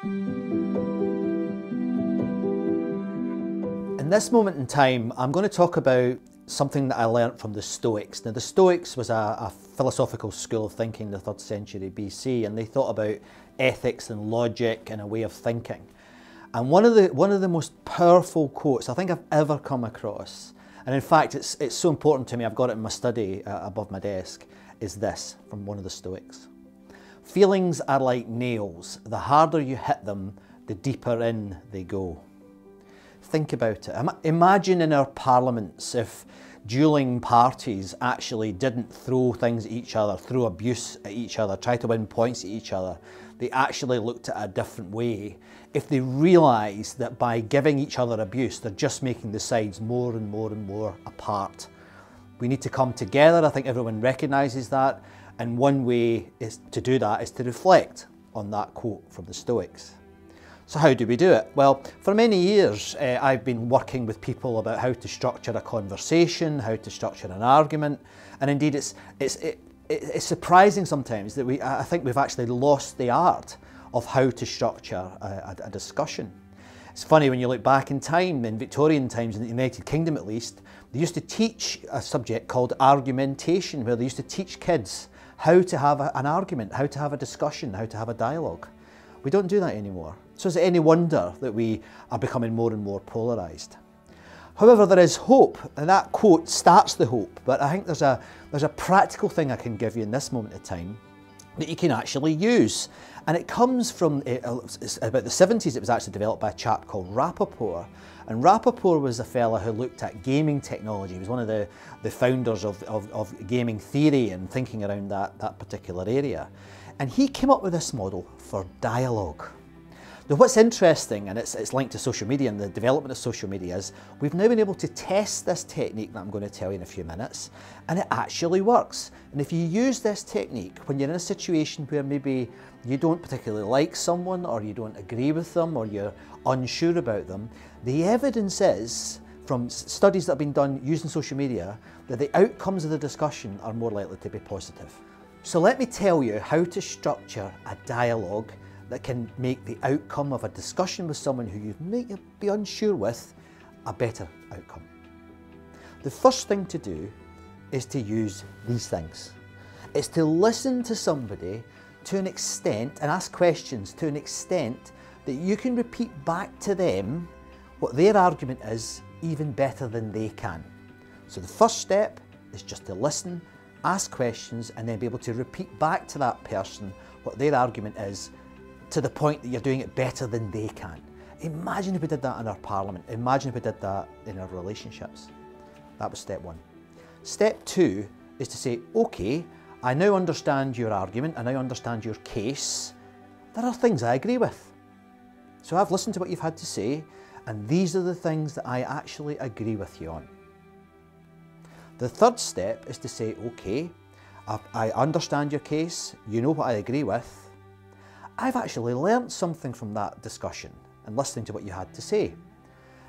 In this moment in time, I'm going to talk about something that I learnt from the Stoics. Now, the Stoics was a philosophical school of thinking in the 3rd century BC, and they thought about ethics and logic and a way of thinking. And one of the most powerful quotes I think I've ever come across, and in fact it's so important to me, I've got it in my study above my desk, is this from one of the Stoics. Feelings are like nails. The harder you hit them, the deeper in they go. Think about it. Imagine in our parliaments if dueling parties actually didn't throw things at each other, throw abuse at each other, try to win points at each other. They actually looked at it a different way. If they realised that by giving each other abuse, they're just making the sides more and more and more apart. We need to come together. I think everyone recognises that. And one way to do that is to reflect on that quote from the Stoics. So how do we do it? Well, for many years I've been working with people about how to structure a conversation, how to structure an argument, and indeed it's surprising sometimes that I think we've actually lost the art of how to structure a discussion. It's funny when you look back in time, in Victorian times, in the United Kingdom at least, they used to teach a subject called argumentation, where they used to teach kids how to have an argument, how to have a discussion, how to have a dialogue. We don't do that anymore. So is it any wonder that we are becoming more and more polarised? However, there is hope, and that quote starts the hope, but I think there's a practical thing I can give you in this moment of time that you can actually use. And it comes from, it's about the 70s, it was actually developed by a chap called Rapoport. And Rapoport was a fella who looked at gaming technology. He was one of the founders of gaming theory and thinking around that particular area. And he came up with this model for dialogue. Now what's interesting, and it's linked to social media and the development of social media, is we've now been able to test this technique that I'm going to tell you in a few minutes, and it actually works. And if you use this technique when you're in a situation where maybe you don't particularly like someone, or you don't agree with them, or you're unsure about them, the evidence is, from studies that have been done using social media, that the outcomes of the discussion are more likely to be positive. So let me tell you how to structure a dialogue that can make the outcome of a discussion with someone who you may be unsure with a better outcome. The first thing to do is to use these things. It's to listen to somebody to an extent and ask questions to an extent that you can repeat back to them what their argument is even better than they can. So the first step is just to listen, ask questions, and then be able to repeat back to that person what their argument is, to the point that you're doing it better than they can. Imagine if we did that in our parliament. Imagine if we did that in our relationships. That was step one. Step two is to say, okay, I now understand your argument, I now understand your case. There are things I agree with. So I've listened to what you've had to say, and these are the things that I actually agree with you on. The third step is to say, okay, I understand your case, you know what I agree with. I've actually learnt something from that discussion and listening to what you had to say.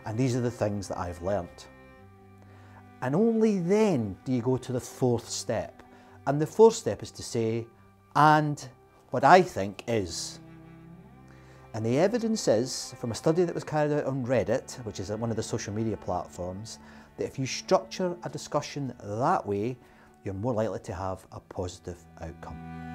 And these are the things that I've learnt. And only then do you go to the fourth step. And the fourth step is to say, and what I think is. And the evidence is, from a study that was carried out on Reddit, which is one of the social media platforms, that if you structure a discussion that way, you're more likely to have a positive outcome.